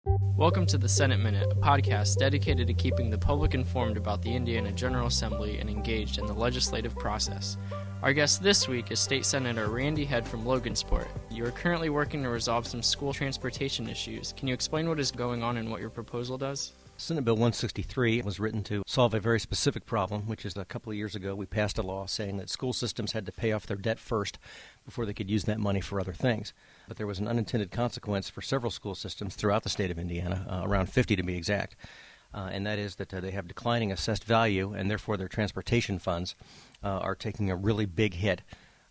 Welcome to the Senate Minute, a podcast dedicated to keeping the public informed about the Indiana General Assembly and engaged in the legislative process. Our guest this week is State Senator Randy Head from Logansport. You are currently working to resolve some school transportation issues. Can you explain what is going on and what your proposal does? Senate Bill 163 was written to solve a very specific problem, which is a couple of years ago we passed a law saying that school systems had to pay off their debt first before they could use that money for other things. But there was an unintended consequence for several school systems throughout the state of Indiana, around 50 to be exact, and that is that they have declining assessed value, and therefore their transportation funds are taking a really big hit.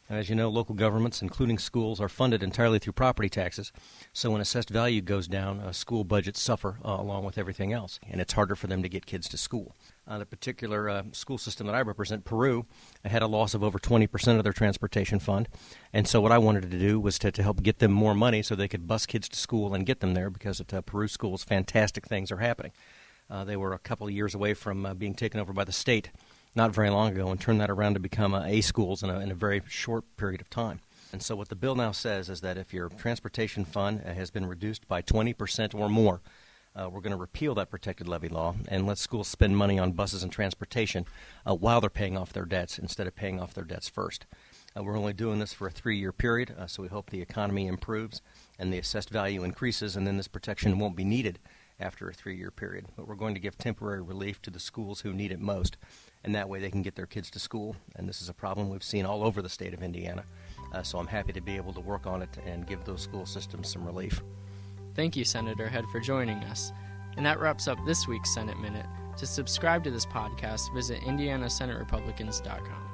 As you know, local governments, including schools, are funded entirely through property taxes. So when assessed value goes down, school budgets suffer along with everything else, and it's harder for them to get kids to school. The particular school system that I represent, Peru, had a loss of over 20% of their transportation fund. And so what I wanted to do was to help get them more money so they could bus kids to school and get them there, because at Peru schools, fantastic things are happening. They were a couple of years away from being taken over by the state not very long ago, and turned that around to become A schools in a very short period of time. And so what the bill now says is that if your transportation fund has been reduced by 20% or more, we're going to repeal that protected levy law and let schools spend money on buses and transportation while they're paying off their debts instead of paying off their debts first. We're only doing this for a 3-year period, so we hope the economy improves and the assessed value increases, and then this protection won't be needed after a 3-year period. But we're going to give temporary relief to the schools who need it most, and that way they can get their kids to school. And this is a problem we've seen all over the state of Indiana, so I'm happy to be able to work on it and give those school systems some relief. Thank you, Senator Head, for joining us. And that wraps up this week's Senate Minute. To subscribe to this podcast, visit IndianaSenateRepublicans.com.